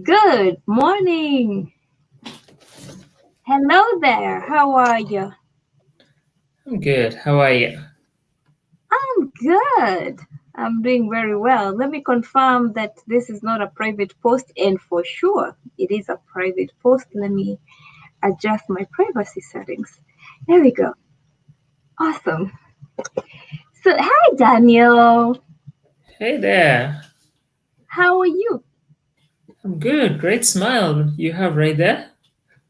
Good morning. Hello there. How are you? I'm good. How are you? I'm good. I'm doing very well. Let me confirm that this is not a private post, and for sure it is a private post. Let me adjust my privacy settings. There we go. Awesome. So, hi, Daniel. Hey there. How are you? I'm good. Great smile you have right there.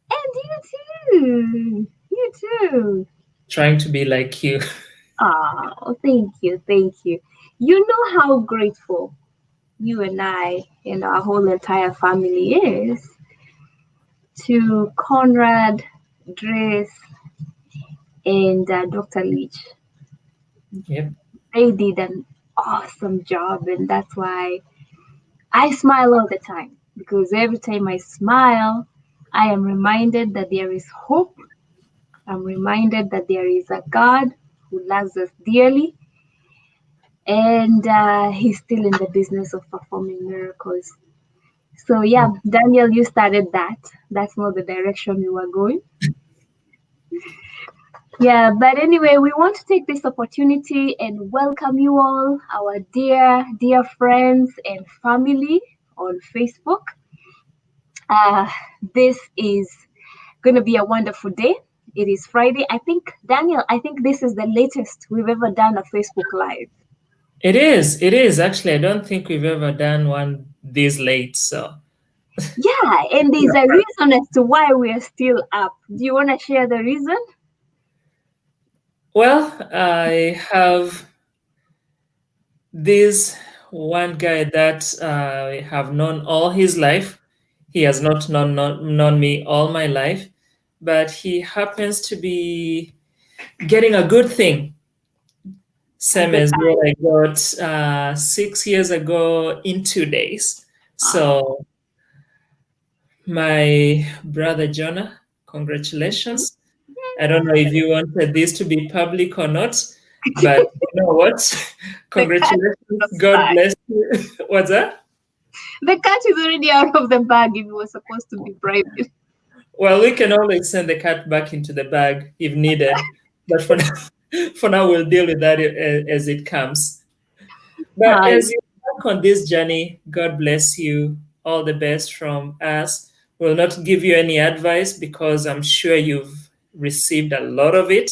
And you too. You too. Trying to be like you. Oh, thank you. Thank you. You know how grateful you and I and our whole entire family is to Conrad, Dres, and Dr. Leach. Yep. They did an awesome job, and that's why I smile all the time because every time I smile, I am reminded that there is hope. I'm reminded that there is a God who loves us dearly, and He's still in the business of performing miracles. So, yeah, Daniel, you started that. That's not the direction we were going. Yeah, but anyway, we want to take this opportunity and welcome you all, our dear friends and family on Facebook. Uh, this is going to be a wonderful day. It is Friday. Daniel, I think this is the latest we've ever done a Facebook Live. It is. It is. Actually, I don't think we've ever done one this late. So, Yeah, and there's a reason as to why we are still up. Do you want to share the reason? well, I have this one guy that I have known all his life. He has not known me all my life, but he happens to be getting a good thing. Same as what I got 6 years ago in 2 days. So, my brother Jonah, congratulations. I don't know if you wanted this to be public or not, but you know what? The cat is out of Congratulations. the God bag. bless you. What's that? The cat is already out of the bag if it was supposed to be private. Well, we can always send the cat back into the bag if needed. But for now, for now we'll deal with that as it comes. But Hi. as you work on this journey, God bless you. All the best from us. We'll not give you any advice because I'm sure you've received a lot of it.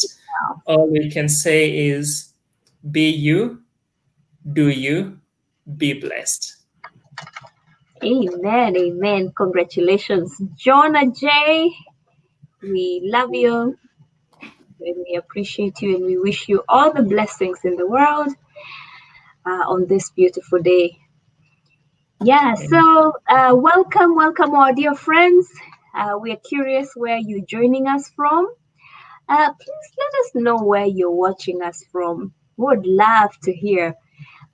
All we can say is be you, do you, be blessed. Amen. Amen. Congratulations, Jonah J. We love you and we appreciate you and we wish you all the blessings in the world on this beautiful day. Yeah, so welcome, our dear friends. We are curious where you're joining us from. Please let us know where you're watching us from. Would love to hear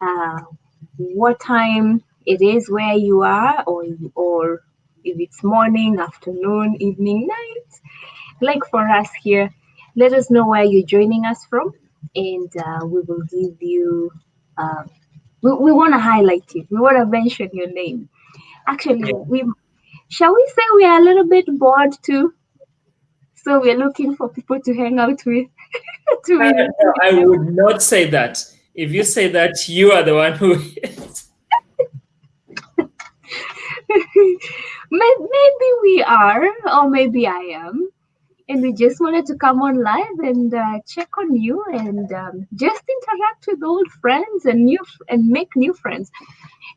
uh, what time it is where you are, or if it's morning, afternoon, evening, night. Like for us here, let us know where you're joining us from, and we will give you. Uh, we want to highlight you. We want to mention your name. Actually, Yeah. we shall we say we are a little bit bored too, so we're looking for people to hang out with. No, I would not say that. If you say that, you are the one who is. Maybe we are, or maybe I am. And we just wanted to come on live and check on you and just interact with old friends and make new friends.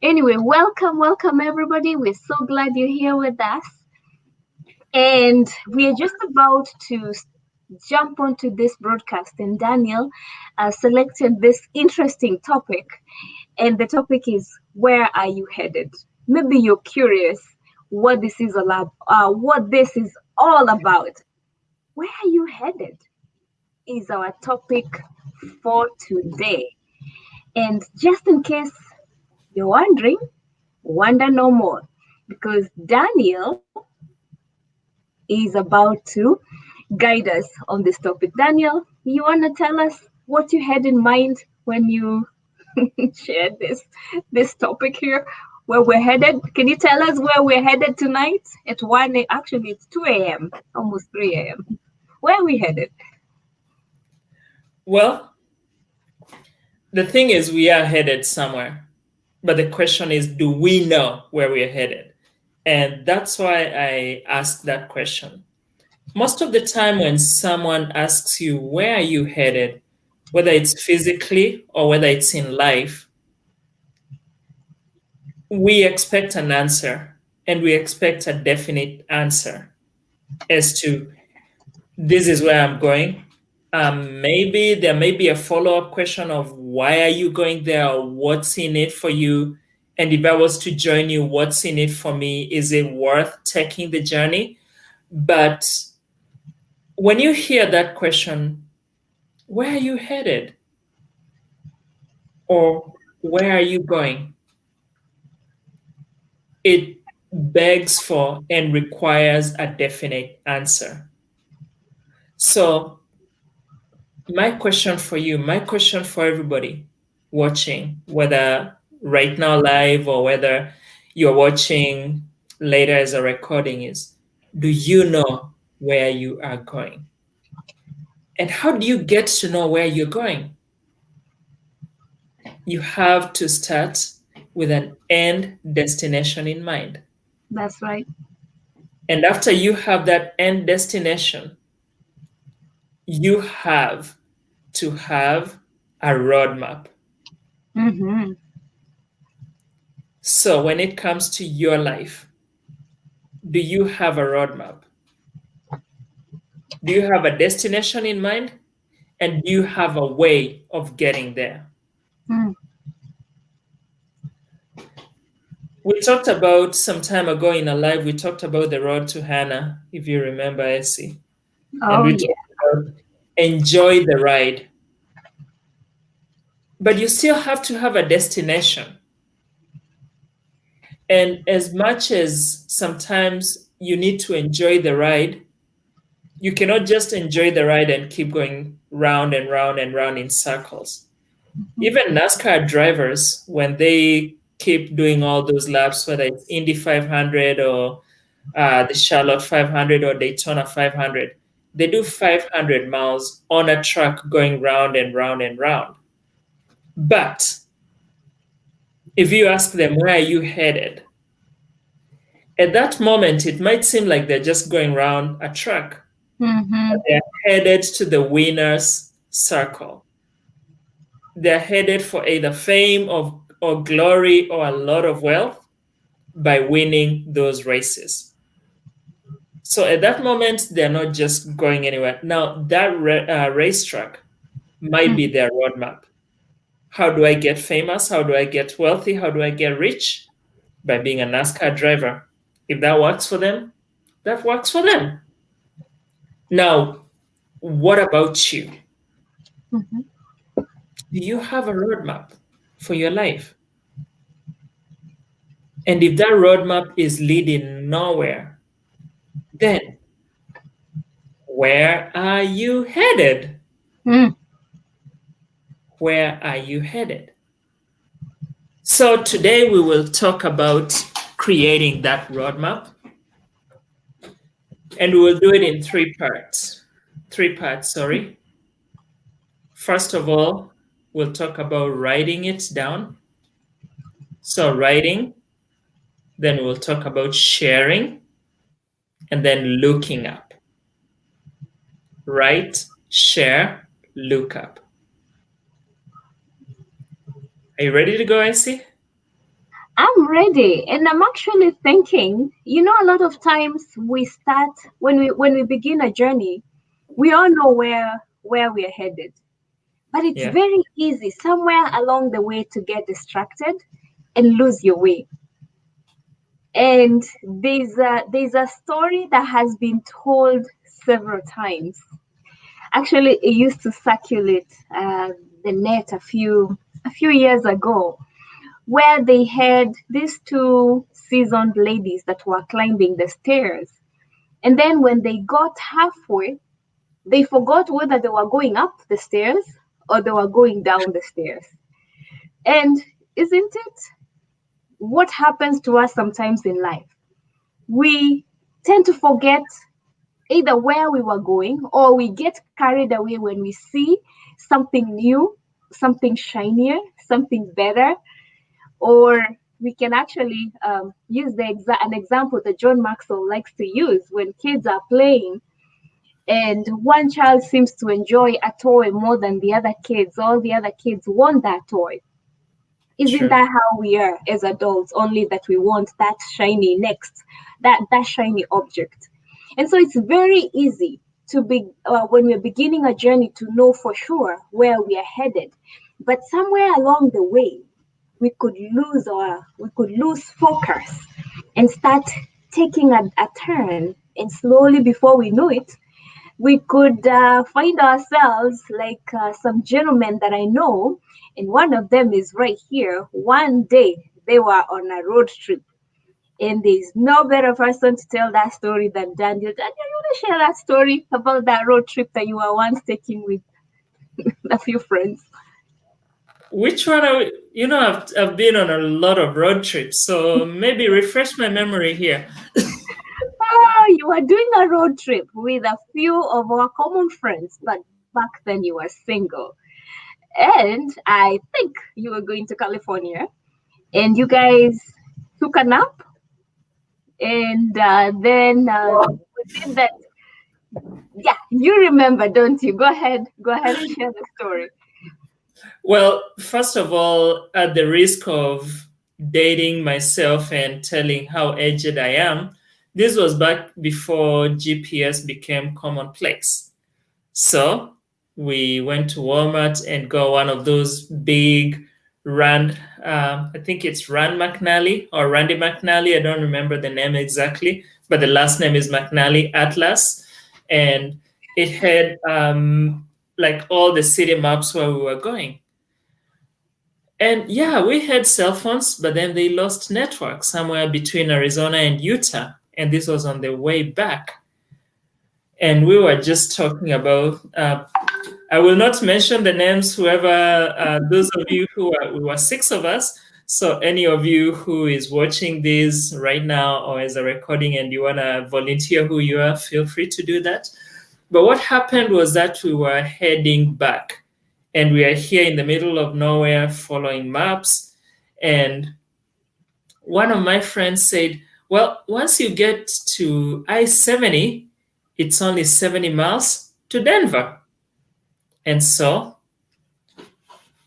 Anyway, welcome everybody. We're so glad you're here with us, and we are just about to jump onto this broadcast. And Daniel selected this interesting topic, and the topic is, where are you headed? Maybe you're curious what this is all about. Where are you headed is our topic for today. And just in case you're wondering, wonder no more, because Daniel is about to guide us on this topic. Daniel, you want to tell us what you had in mind when you shared this topic here? where we're headed? Can you tell us where we're headed tonight? At actually it's 2 a.m., almost 3 a.m. Where are we headed? Well, the thing is, we are headed somewhere. But the question is, do we know where we are headed? And that's why I asked that question. Most of the time, when someone asks you, where are you headed, whether it's physically or whether it's in life, we expect an answer, and we expect a definite answer as to this is where I'm going. Maybe there may be a follow-up question of why are you going there, or what's in it for you? And if I was to join you, what's in it for me? Is it worth taking the journey? But when you hear that question, where are you headed? Or where are you going? It begs for and requires a definite answer. So my question for you, my question for everybody watching, whether right now live or whether you're watching later as a recording, is, do you know where you are going? And how do you get to know where you're going? You have to start with an end destination in mind. That's right. And after you have that end destination, you have to have a roadmap. Mm-hmm. So when it comes to your life, do you have a roadmap? Do you have a destination in mind? And do you have a way of getting there? Mm. We talked about some time ago in a live, we talked about the road to Hannah, if you remember, Essie. And Oh, we yeah. talked about enjoy the ride. But you still have to have a destination. And as much as sometimes you need to enjoy the ride, you cannot just enjoy the ride and keep going round and round and round in circles. Even NASCAR drivers, when they keep doing all those laps, whether it's Indy 500 or the Charlotte 500 or Daytona 500, they do 500 miles on a track going round and round and round. But if you ask them, where are you headed? At that moment, it might seem like they're just going round a track. Mm-hmm. They're headed to the winner's circle. They're headed for either fame or glory or a lot of wealth by winning those races. So at that moment, they're not just going anywhere. Now, that racetrack might be their roadmap. How do I get famous? How do I get wealthy? How do I get rich? By being a NASCAR driver. If that works for them, that works for them. Now, what about you? Mm-hmm. Do you have a roadmap for your life? And if that roadmap is leading nowhere, then where are you headed? Mm. Where are you headed? So today we will talk about creating that roadmap. And we will do it in three parts. Sorry. First of all, we'll talk about writing it down. So writing, then we'll talk about sharing, and then looking up. Write, share, look up. Are you ready to go, Essie? I'm ready, and I'm actually thinking, a lot of times we start when we begin a journey, we all know where we're headed. But it's Yeah. very easy somewhere along the way to get distracted and lose your way. And there's a story that has been told several times. Actually, it used to circulate the net a few years ago, where they had these two seasoned ladies that were climbing the stairs. And then when they got halfway, they forgot whether they were going up the stairs or they were going down the stairs. And isn't it? what happens to us sometimes in life, we tend to forget either where we were going, or we get carried away when we see something new, something shinier, something better. Or we can actually use an example that John Maxwell likes to use when kids are playing and one child seems to enjoy a toy more than the other kids. All the other kids want that toy. Isn't Sure. that how we are as adults? Only that we want that shiny that shiny object. And so it's very easy to be when we're beginning a journey to know for sure where we are headed. But somewhere along the way, we could lose focus and start taking a turn, and slowly before we know it, we could find ourselves like some gentlemen that I know, and one of them is right here. One day they were on a road trip, and there's no better person to tell that story than Daniel. Daniel, you want to share that story about that road trip that you were once taking with a few friends? Which one are we? I've been on a lot of road trips, so maybe refresh my memory here. Oh, you were doing a road trip with a few of our common friends, but back then you were single. And I think you were going to California, and you guys took a nap, and then within that, yeah, you remember, don't you? Go ahead and share the story. Well, first of all, at the risk of dating myself and telling how aged I am, this was back before GPS became commonplace. So we went to Walmart and got one of those big Rand, I think it's Rand McNally or Randy McNally. I don't remember the name exactly, but the last name is McNally Atlas. And it had like all the city maps where we were going. And yeah, we had cell phones, but then they lost network somewhere between Arizona and Utah. And this was on the way back. And we were just talking about, I will not mention the names, whoever, those of you we were six of us. So any of you who is watching this right now or as a recording and you want to volunteer who you are, feel free to do that. But what happened was that we were heading back. And we are here in the middle of nowhere following maps. And one of my friends said, well, once you get to I-70, it's only 70 miles to Denver. And so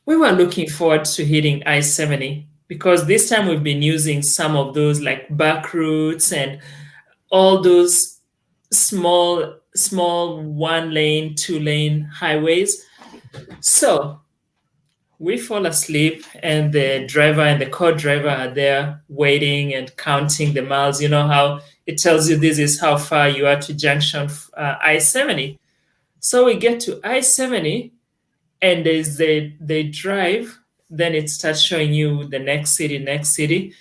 we were looking forward to hitting I-70 because this time we've been using some of those like back routes and all those small 1-lane, 2-lane highways. So we fall asleep and the driver and the co-driver are there waiting and counting the miles. You know how it tells you this is how far you are to junction I-70. So we get to I-70 and as they drive, then it starts showing you the next city.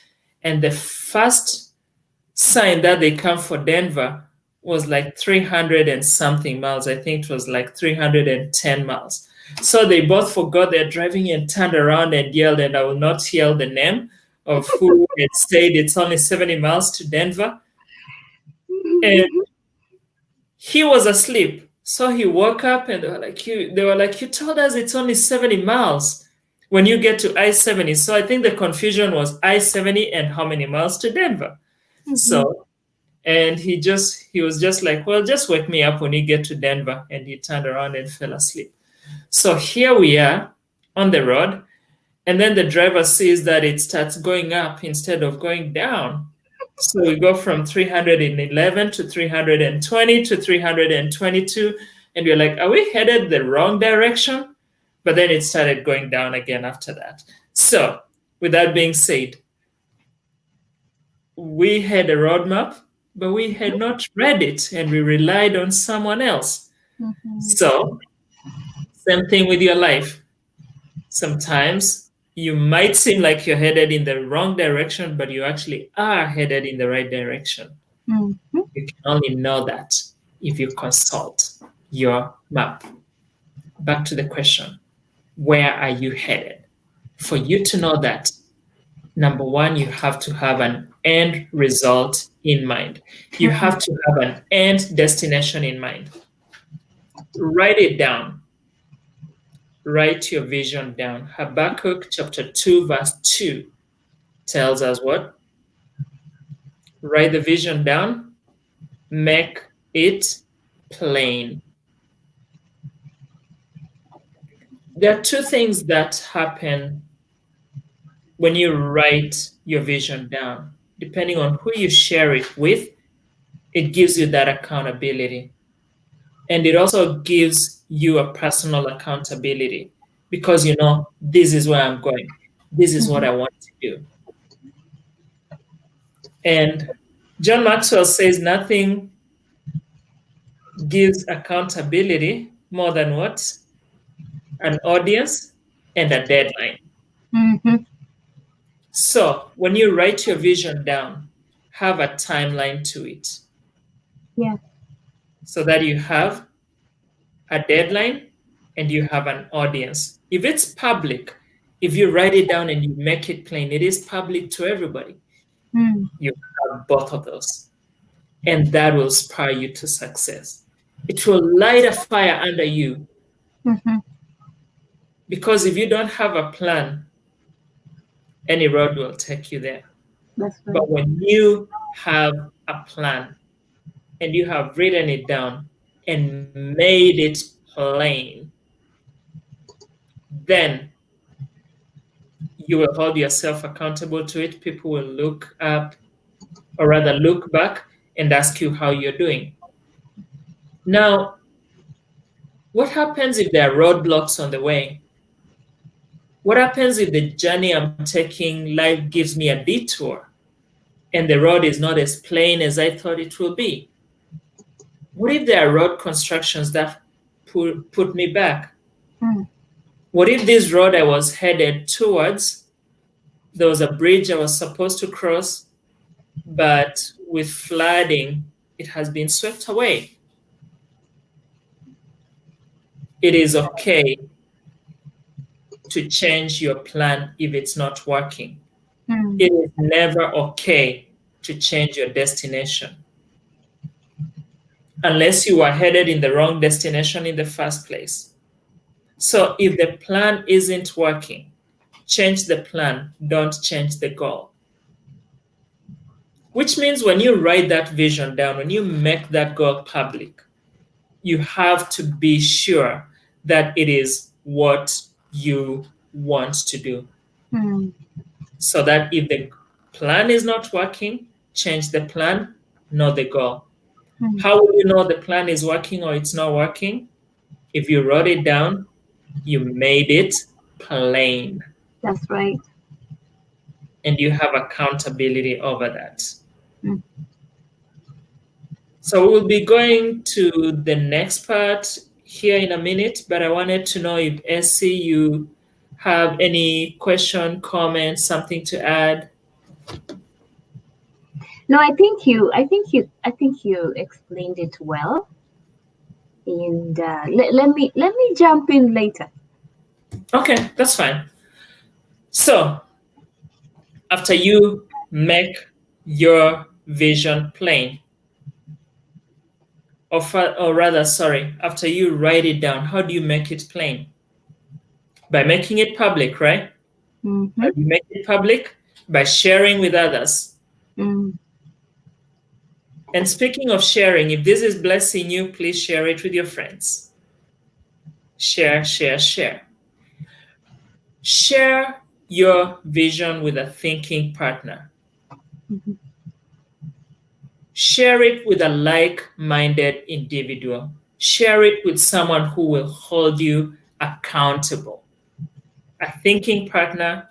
And the first sign that they come for Denver was like 300 and something miles. I think it was like 310 miles. So they both forgot their driving and turned around and yelled, and I will not yell the name of who had said it's only 70 miles to Denver. And he was asleep. So he woke up and they were like, you told us it's only 70 miles when you get to I-70. So I think the confusion was I-70 and how many miles to Denver. Mm-hmm. So, and he was just like, well, just wake me up when you get to Denver. And he turned around and fell asleep. So here we are on the road. And then the driver sees that it starts going up instead of going down. So we go from 311 to 320 to 322. And we're like, are we headed the wrong direction? But then it started going down again after that. So with that being said, we had a roadmap, but we had not read it and we relied on someone else. Mm-hmm. So same thing with your life. Sometimes you might seem like you're headed in the wrong direction, but you actually are headed in the right direction. Mm-hmm. You can only know that if you consult your map. Back to the question, where are you headed? For you to know that, number one, you have to have an end result in mind. You have to have an end destination in mind. Write it down. Write your vision down. Habakkuk chapter 2, verse 2 tells us what? Write the vision down, make it plain. There are two things that happen when you write your vision down. Depending on who you share it with, it gives you that accountability. And it also gives you a personal accountability because you know, this is where I'm going. This is what I want to do. And John Maxwell says nothing gives accountability more than what? An audience and a deadline. Mm-hmm. So when you write your vision down, have a timeline to it. Yeah. So that you have a deadline and you have an audience. If it's public, if you write it down and you make it plain, it is public to everybody. You have both of those. And that will inspire you to success. It will light a fire under you. Because if you don't have a plan, any road will take you there. That's right. But when you have a plan and you have written it down and made it plain, then you will hold yourself accountable to it. People will look up, or rather look back and ask you how you're doing. Now, what happens if there are roadblocks on the way? What happens if the journey I'm taking, life gives me a detour and the road is not as plain as I thought it will be? What if there are road constructions that put me back? What if this road I was headed towards, there was a bridge I was supposed to cross, but with flooding, it has been swept away? It is okay to change your plan if it's not working. It is never okay to change your destination unless you are headed in the wrong destination in the first place. So if the plan isn't working, change the plan, don't change the goal. Which means when you write that vision down, when you make that goal public, you have to be sure that it is what you want to do. So that if the plan is not working, change the plan, not the goal. How will you know the plan is working or it's not working? If you wrote it down, you made it plain. That's right. And you have accountability over that. So we'll be going to the next part here in a minute, but I wanted to know if Essie, you have any question, comment, something to add? No, I think you explained it well. And let me jump in later. Okay, that's fine. So after you make your vision plain, or rather, after you write it down, how do you make it plain? By making it public, right? How do you make it public? By sharing with others. And speaking of sharing, if this is blessing you, please share it with your friends. Share, share, share. Share your vision with a thinking partner. Share it with a like-minded individual. Share it with someone who will hold you accountable. A thinking partner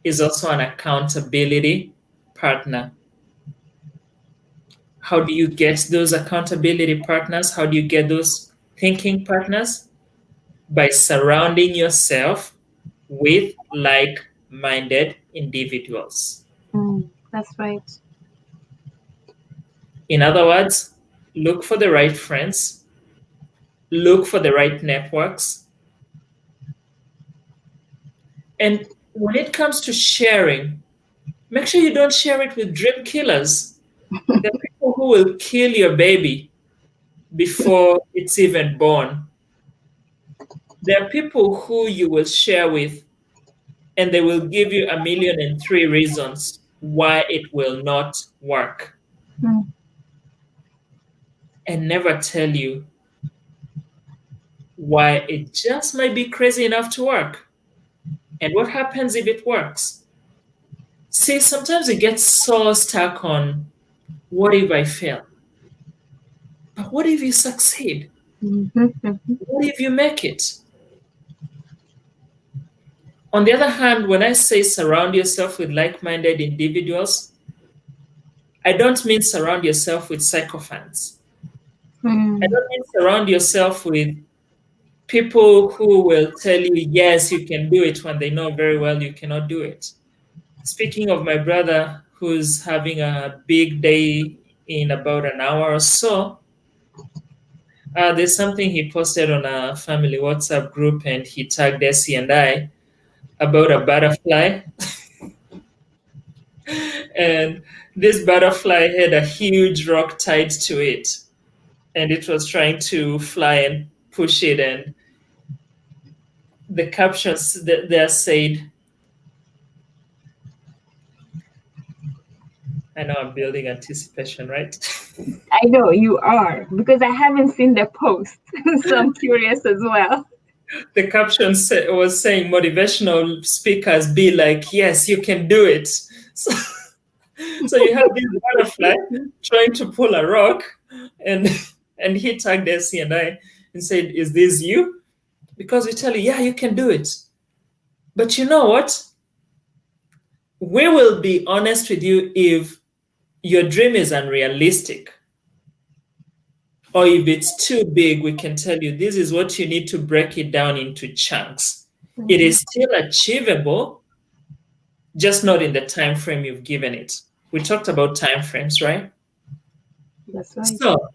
is also an accountability partner. How do you get those accountability partners? How do you get those thinking partners? By surrounding yourself with like-minded individuals. That's right. In other words, look for the right friends, look for the right networks. And when it comes to sharing, Make sure you don't share it with dream killers. There are people who will kill your baby before it's even born. There are people who you will share with, and they will give you 1,000,003 reasons why it will not work, Mm. and never tell you why it just might be crazy enough to work. And what happens if it works? See, sometimes we get so stuck on what if I fail? But what if you succeed? What if you make it? On the other hand, when I say surround yourself with like-minded individuals, I don't mean surround yourself with sycophants. I don't mean surround yourself with people who will tell you, yes, you can do it when they know very well you cannot do it. Speaking of my brother who's having a big day in about an hour or so, there's something he posted on a family WhatsApp group, and he tagged Essie and I about a butterfly. And this butterfly had a huge rock tied to it, and it was trying to fly and push it. And the captions there said, I know I'm building anticipation, right? I know you are, because I haven't seen the post, so I'm curious as well. The caption was saying, motivational speakers be like, yes, you can do it. So you have this butterfly trying to pull a rock, and he tagged Essie and I and said, is this you? Because we tell you, yeah, you can do it. But you know what? We will be honest with you if your dream is unrealistic, or if it's too big. We can tell you this is what you need to break it down into chunks. It is still achievable, just not in the time frame you've given it. We talked about time frames, right? That's right. So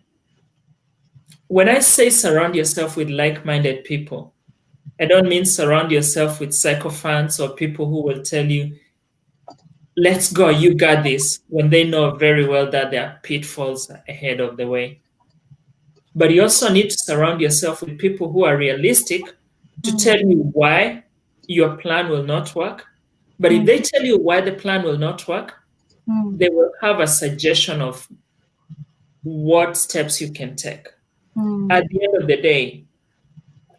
when I say surround yourself with like-minded people, I don't mean surround yourself with sycophants or people who will tell you, let's go, you got this, when they know very well that there are pitfalls ahead of the way. But you also need to surround yourself with people who are realistic to tell you why your plan will not work. But if they tell you why the plan will not work, they will have a suggestion of what steps you can take. At the end of the day,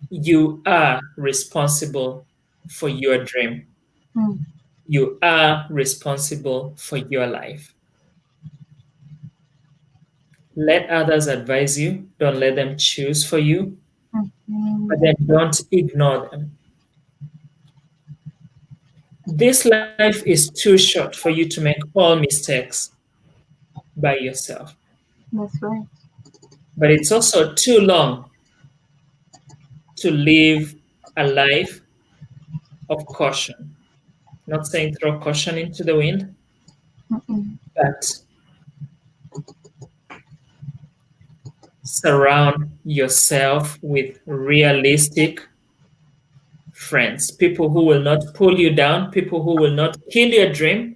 you are responsible for your dream. You are responsible for your life. Let others advise you. Don't let them choose for you. But then don't ignore them. This life is too short for you to make all mistakes by yourself. That's right. But it's also too long to live a life of caution. Not saying throw caution into the wind, but surround yourself with realistic friends, people who will not pull you down, people who will not kill your dream,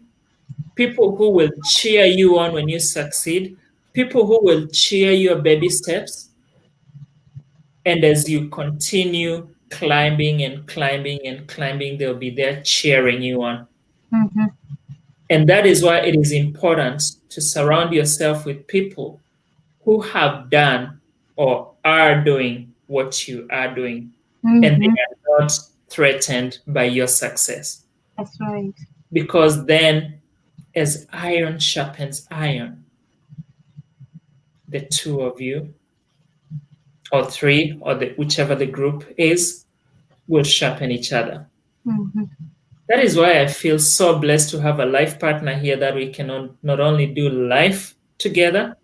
people who will cheer you on when you succeed, people who will cheer your baby steps. And as you continue climbing and climbing and climbing, they'll be there cheering you on. And that is why it is important to surround yourself with people who have done or are doing what you are doing, and they are not threatened by your success. That's right. Because then, as iron sharpens iron, the two of you, or three, or whichever the group is, will sharpen each other. That is why I feel so blessed to have a life partner here, that we can not only do life together,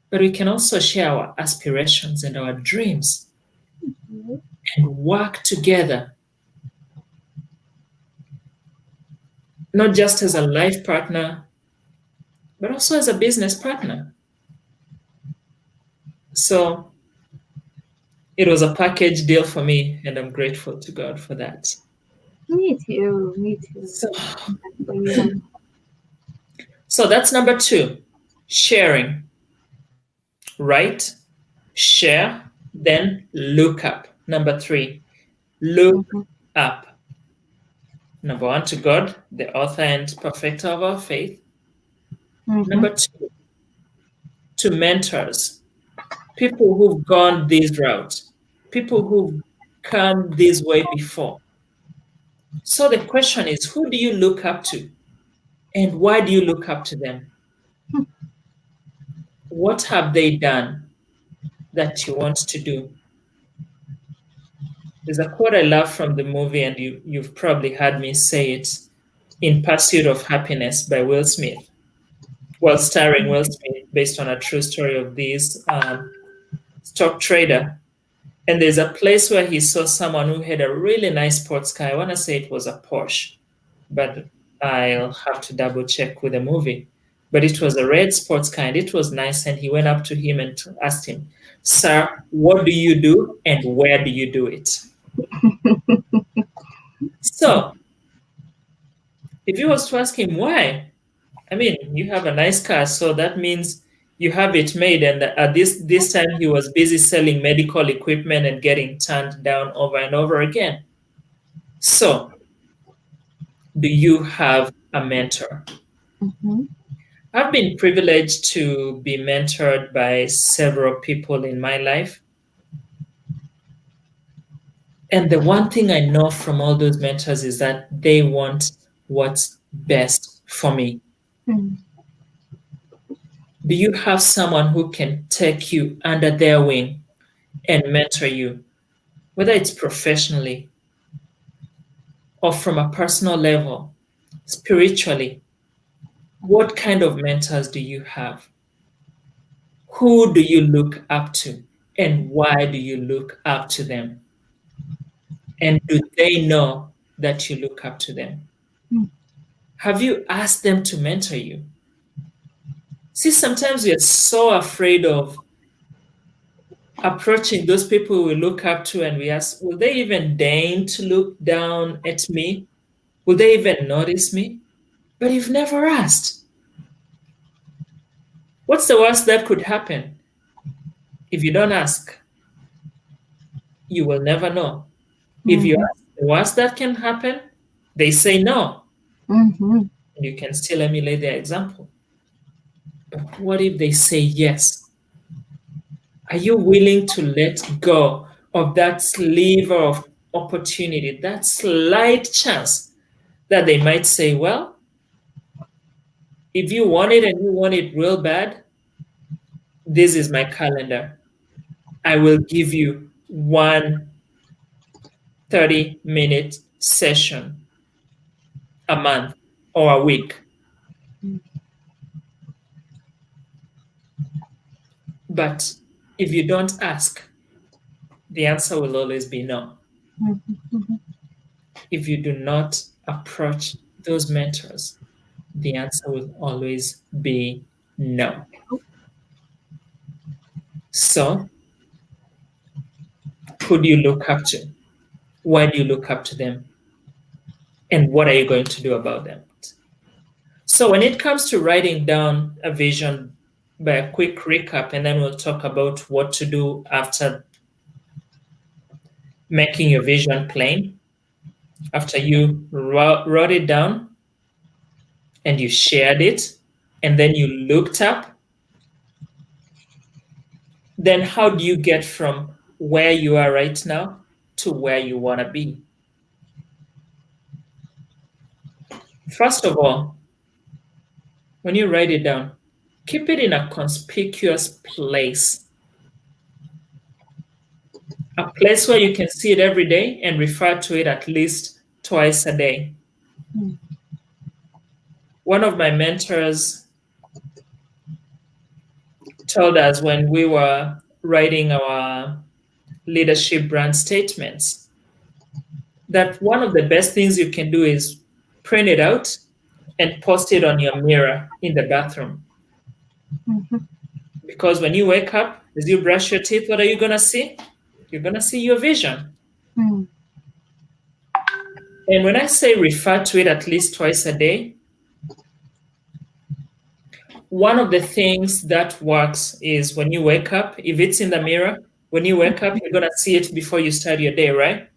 but we can also share our aspirations and our dreams and work together. Not just as a life partner, but also as a business partner. So it was a package deal for me, and I'm grateful to God for that. Me too. Me too. So, So that's number 2, sharing. Write, share, then look up. Number 3, look up. Number 1, to God, the author and perfecter of our faith. Number 2, to mentors, people who've gone this route, people who've come this way before. So the question is, who do you look up to? And why do you look up to them? What have they done that you want to do? There's a quote I love from the movie, and you've probably heard me say it, In Pursuit of Happiness by Will Smith. Well, starring Will Smith, based on a true story of this stock trader. And there's a place where he saw someone who had a really nice sports car. I want to say it was a Porsche, but I'll have to double check with the movie. But it was a red sports car and it was nice. And he went up to him and asked him, "Sir, what do you do and where do you do it?" So if he was to ask him why, I mean, you have a nice car, so that means you have it made. And at this time, he was busy selling medical equipment and getting turned down over and over again. So, do you have a mentor? I've been privileged to be mentored by several people in my life. And the one thing I know from all those mentors is that they want what's best for me. Do you have someone who can take you under their wing and mentor you, whether it's professionally or from a personal level, spiritually? What kind of mentors do you have? Who do you look up to, and why do you look up to them? And do they know that you look up to them? Have you asked them to mentor you? See, sometimes we are so afraid of approaching those people we look up to, and we ask, will they even deign to look down at me? Will they even notice me? But you've never asked. What's the worst that could happen? If you don't ask, you will never know. If you ask, the worst that can happen, they say no. And you can still emulate their example. But what if they say yes? Are you willing to let go of that sliver of opportunity, that slight chance that they might say, well, if you want it and you want it real bad, this is my calendar. I will give you one 30-minute session a month or a week. But if you don't ask, the answer will always be no. If you do not approach those mentors, the answer will always be no. So, who do you look up to? Why do you look up to them? And what are you going to do about them? So when it comes to writing down a vision, by a quick recap, and then we'll talk about what to do after making your vision plain. After you wrote it down and you shared it, and then you looked up, then how do you get from where you are right now to where you want to be? First of all, when you write it down, keep it in a conspicuous place. A place where you can see it every day and refer to it at least twice a day. One of my mentors told us when we were writing our leadership brand statements that one of the best things you can do is print it out and post it on your mirror in the bathroom. Because when you wake up, as you brush your teeth, what are you going to see? You're going to see your vision. And when I say refer to it at least twice a day, one of the things that works is when you wake up, if it's in the mirror, when you wake up, you're going to see it before you start your day, right?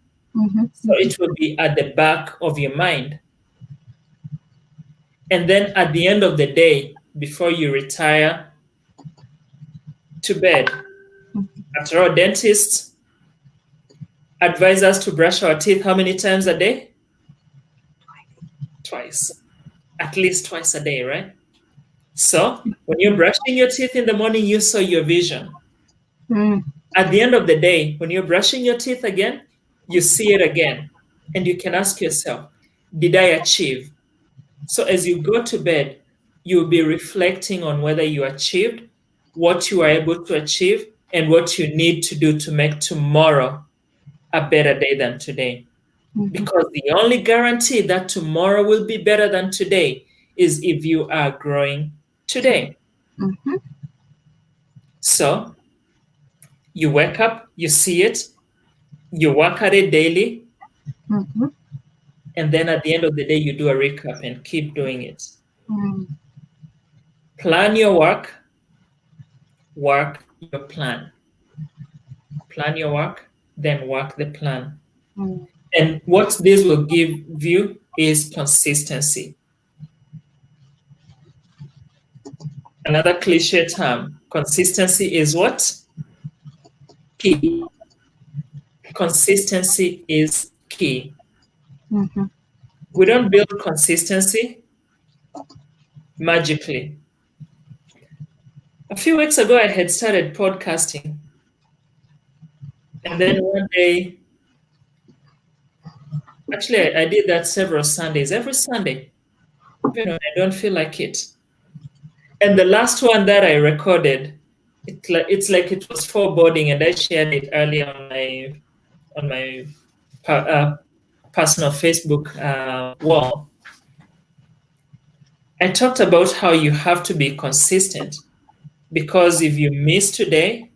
So it will be at the back of your mind. And then at the end of the day, before you retire to bed, after all, dentists advise us to brush our teeth how many times a day? Twice. At least twice a day, right? So when you're brushing your teeth in the morning, you saw your vision. At the end of the day, when you're brushing your teeth again, you see it again. And you can ask yourself, did I achieve? So as you go to bed, you'll be reflecting on whether you achieved, what you are able to achieve, and what you need to do to make tomorrow a better day than today. Because the only guarantee that tomorrow will be better than today is if you are growing today. So you wake up, you see it, you work at it daily, and then at the end of the day, you do a recap and keep doing it. Plan your work your plan. Plan your work, then work the plan. And what this will give you is consistency. Another cliche term, consistency is what? Key. Consistency is key. We don't build consistency magically. A few weeks ago, I had started podcasting. And then one day, actually, I did that several Sundays, every Sunday, even when I don't feel like it. And the last one that I recorded, it's like it was foreboding, and I shared it earlier on my personal Facebook wall. I talked about how you have to be consistent, because if you miss today,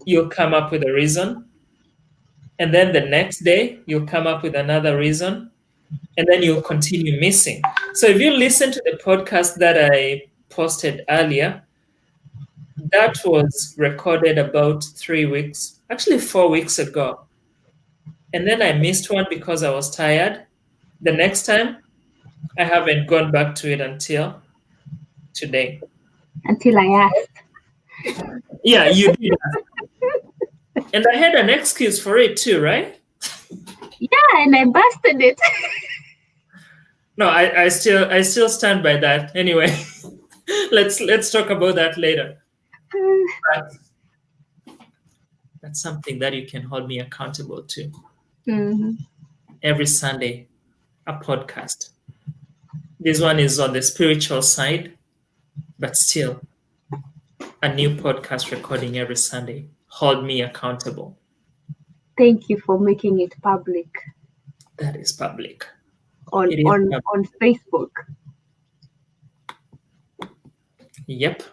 you'll come up with a reason. And then the next day, you'll come up with another reason. And then you'll continue missing. So if you listen to the podcast that I posted earlier, that was recorded about 4 weeks ago. And then I missed one because I was tired. The next time, I haven't gone back to it until today. Until I asked. Yeah, you did. And I had an excuse for it too, right? Yeah, and I busted it. No, I still stand by that. Anyway, let's talk about that later. But that's something that you can hold me accountable to. Every Sunday, a podcast. This one is on the spiritual side, but still a new podcast recording every Sunday. Hold me accountable. Thank you for making it public. That is public. On Facebook. Yep.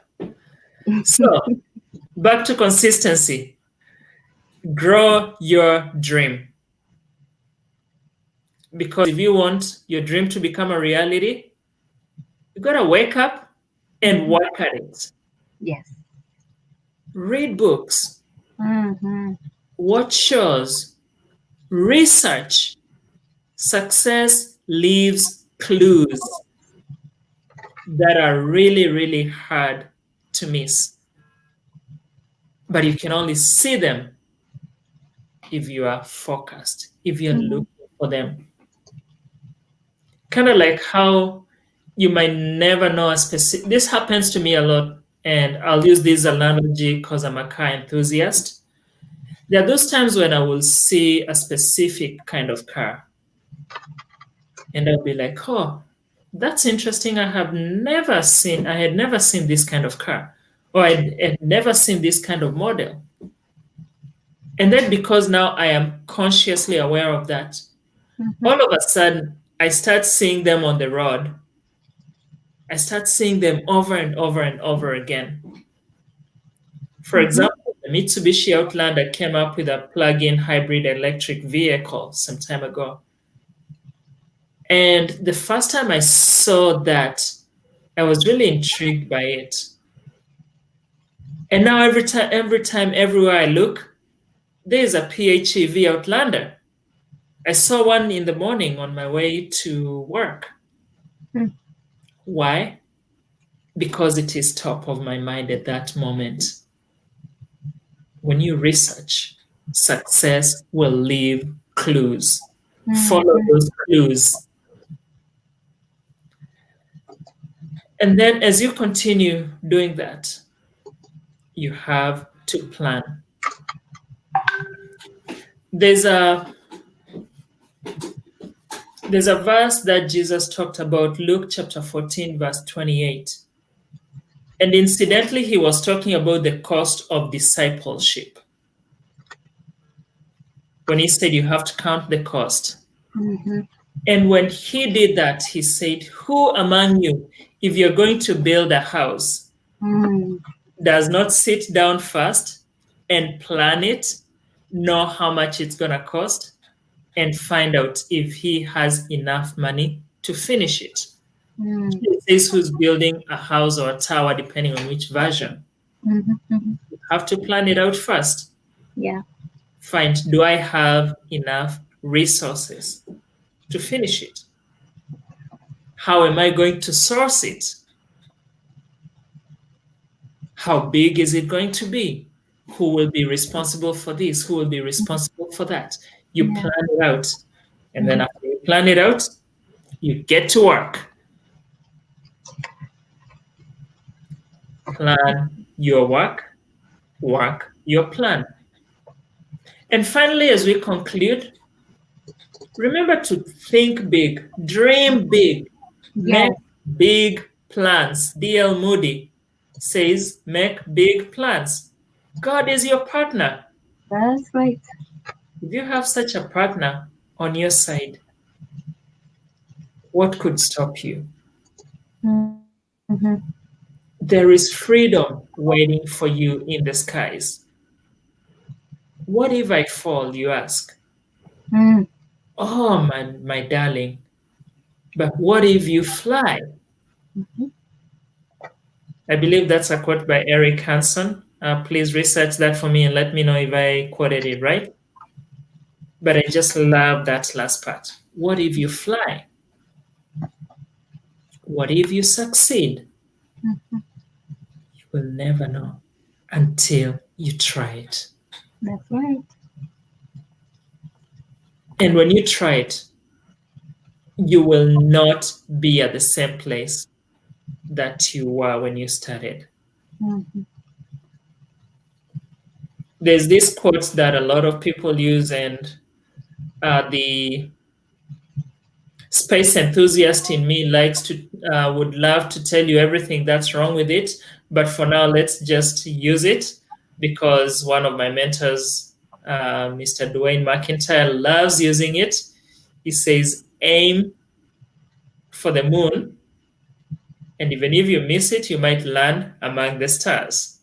So back to consistency. Grow your dream. Because if you want your dream to become a reality, you gotta wake up and work at it. Yes. Read books. Watch shows. Research. Success leaves clues that are really, really hard to miss. But you can only see them if you are focused, if you're looking for them. Kind of like how you might never know a specific. This happens to me a lot, and I'll use this analogy because I'm a car enthusiast. There are those times when I will see a specific kind of car, and I'll be like, oh, that's interesting. I had never seen this kind of car, or I had never seen this kind of model. And then because now I am consciously aware of that, all of a sudden I start seeing them on the road. I start seeing them over and over and over again. For example, the Mitsubishi Outlander came up with a plug-in hybrid electric vehicle some time ago. And the first time I saw that, I was really intrigued by it. And now every time, everywhere I look, there's a PHEV Outlander. I saw one in the morning on my way to work. Why? Because it is top of my mind at that moment. When you research, success will leave clues. Follow those clues. And then as you continue doing that, you have to plan. There's a verse that Jesus talked about, Luke chapter 14, verse 28. And incidentally, he was talking about the cost of discipleship. When he said you have to count the cost. And when he did that, he said, who among you, if you're going to build a house, does not sit down first and plan it, know how much it's going to cost, and find out if he has enough money to finish it? It says who's building a house or a tower, depending on which version. You have to plan it out first. Yeah. Find, do I have enough resources to finish it? How am I going to source it? How big is it going to be? Who will be responsible for this? Who will be responsible for that? You plan it out. And then after you plan it out, you get to work. Plan your work your plan. And finally, as we conclude, remember to think big, dream big, make big plans. D.L. Moody says, make big plans. God is your partner. That's right. If you have such a partner on your side, what could stop you? There is freedom waiting for you in the skies. What if I fall, you ask? Oh, my darling, but what if you fly? I believe that's a quote by Eric Hansen. Please research that for me and let me know if I quoted it right. But I just love that last part. What if you fly? What if you succeed? You will never know until you try it. That's right. And when you try it, you will not be at the same place that you were when you started. There's this quote that a lot of people use, and the space enthusiast in me would love to tell you everything that's wrong with it. But for now, let's just use it because one of my mentors, Mr. Dwayne McIntyre, loves using it. He says, aim for the moon, and even if you miss it, you might land among the stars.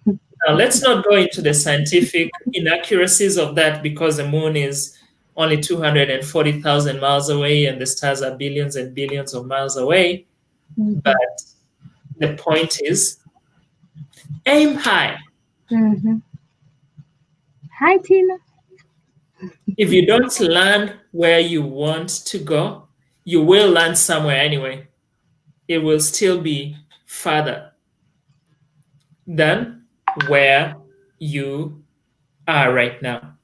Now, let's not go into the scientific inaccuracies of that because the moon is only 240,000 miles away and the stars are billions and billions of miles away. But the point is, aim high. Hi, Tina. If you don't land where you want to go, you will land somewhere anyway. It will still be farther than where you are right now.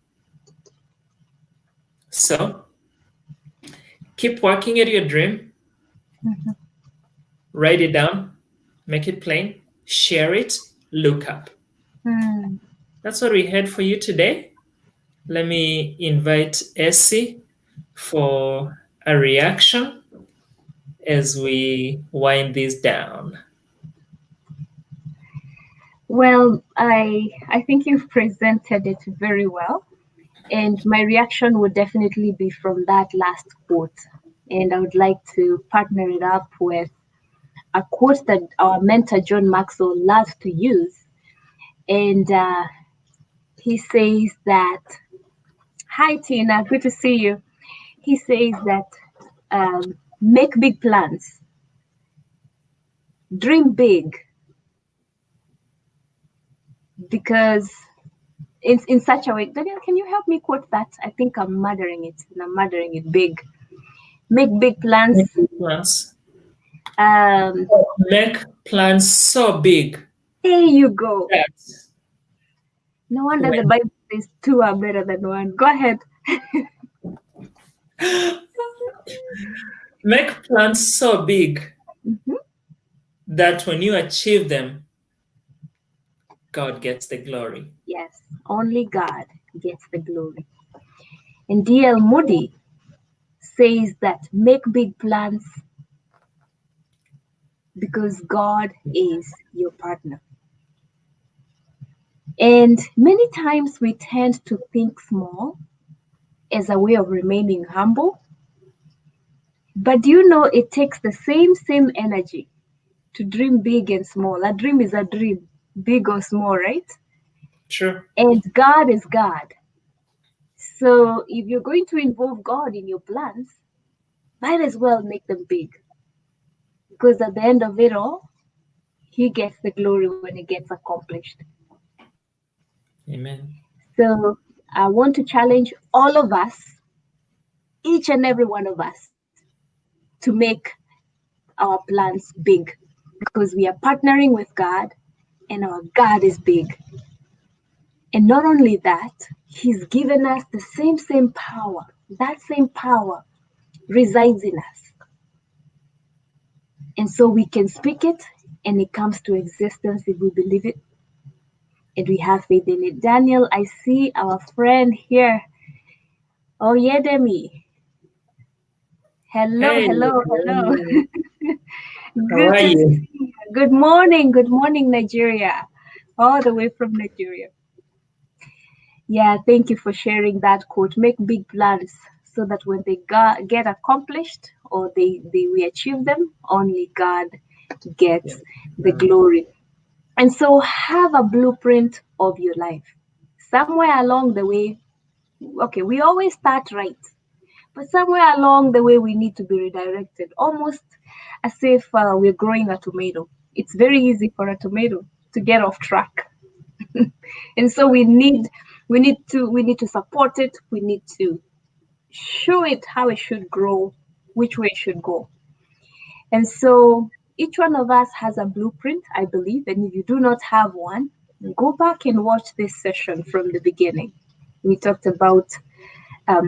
So keep working at your dream. Write it down, make it plain, share it, look up. That's what we had for you today. Let me invite Essie for a reaction as we wind this down. Well, I think you've presented it very well. And my reaction would definitely be from that last quote. And I would like to partner it up with a quote that our mentor, John Maxwell, loves to use. And he says that, hi, Tina, good to see you. He says that make big plans, Dream big, because in such a way. Daniel, can you help me quote that? I think I'm murdering it, and I'm murdering it big. Make big plans. Make big plans. Um, Make plans so big. There you go. that No wonder the when- Bible says two are better than one. Go ahead. Make plans so big Mhm. that when you achieve them, God gets the glory. Yes, only God gets the glory. And D.L. Moody says that make big plans because God is your partner. And many times we tend to think small as a way of remaining humble. But do you know it takes the same energy to dream big and small? A dream is a dream, big or small, right? True. And God is God. So if you're going to involve God in your plans, might as well make them big. Because at the end of it all, He gets the glory when it gets accomplished. Amen. So I want to challenge all of us, each and every one of us, to make our plans big, because we are partnering with God and our God is big. And not only that, He's given us the same power. That same power resides in us. And so we can speak it and it comes to existence if we believe it and we have faith in it. Daniel, I see our friend here. Oh, Yedemi. Hello, Hey, hello. how Good are to you? see you. Good morning, Nigeria. All the way from Nigeria. Yeah, thank you for sharing that quote. Make big plans so that when they get accomplished or we achieve them, only God gets the glory. And so have a blueprint of your life. Somewhere along the way, okay, we always start right, but somewhere along the way, we need to be redirected, almost as if we're growing a tomato. It's very easy for a tomato to get off track. And so we need to support it. We need to show it how it should grow, which way it should go. And so each one of us has a blueprint, I believe. And if you do not have one, go back and watch this session from the beginning. We talked about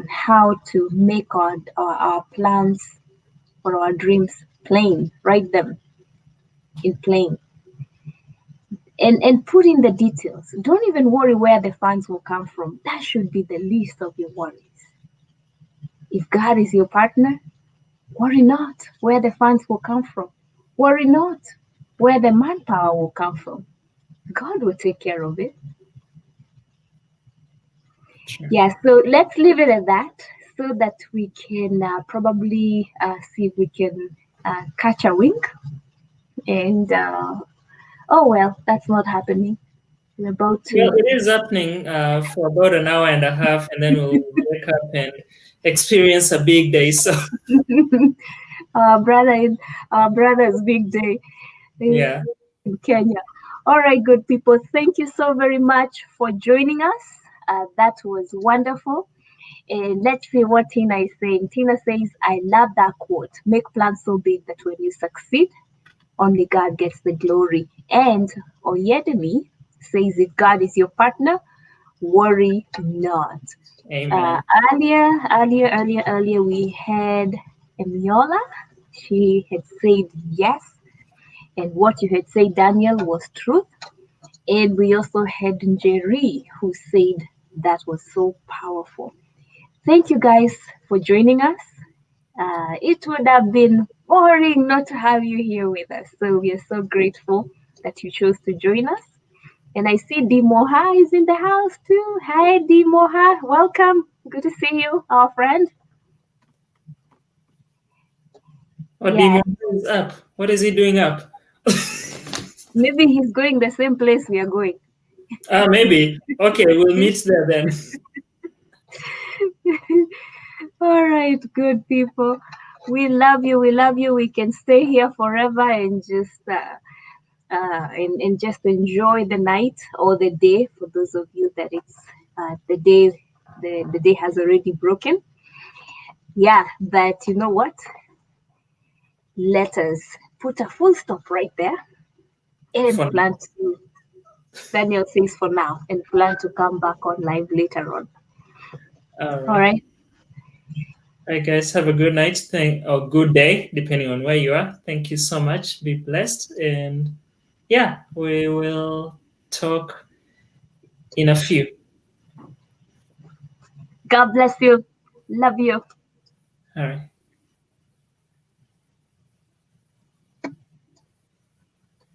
how to make our plans or our dreams plain, write them in plain, and put in the details. Don't even worry where the funds will come from. That should be the least of your worries. If God is your partner, worry not where the funds will come from. Worry not where the manpower will come from. God will take care of it. Sure. Yeah, so let's leave it at that so that we can probably see if we can catch a wink. And oh, well, that's not happening. We're about to. Well, it is happening for about an hour and a half, and then we'll wake up and experience a big day. So, Our brother's big day yeah. in Kenya. All right, good people. Thank you so very much for joining us. That was wonderful. And let's see what Tina is saying. Tina says, I love that quote. Make plans so big that when you succeed, only God gets the glory. And Oyedemi says, if God is your partner, worry not. Amen. Earlier, we had Emiola. She had said yes. And what you had said, Daniel, was truth. And we also had Njeri, who said that was so powerful. Thank you guys for joining us. It would have been boring not to have you here with us. So we are so grateful that you chose to join us. And I see Dee Moha is in the house too. Hi, Dee Moha. Welcome. Good to see you, our friend. Odimo is up. What is he doing up? Maybe he's going the same place we are going. Maybe. Okay, we'll meet there then. All right, good people. We love you. We love you. We can stay here forever and just and just enjoy the night or the day for those of you that it's the day the day has already broken. Yeah, but you know what? Let us put a full stop right there and For plan to Daniel says for now and plan to come back on live later on. all All right. right. All right, guys. Have a good night. Or good day, depending on where you are. Thank you so much. Be blessed, and yeah, we will talk in a few. God bless you. Love you. All right.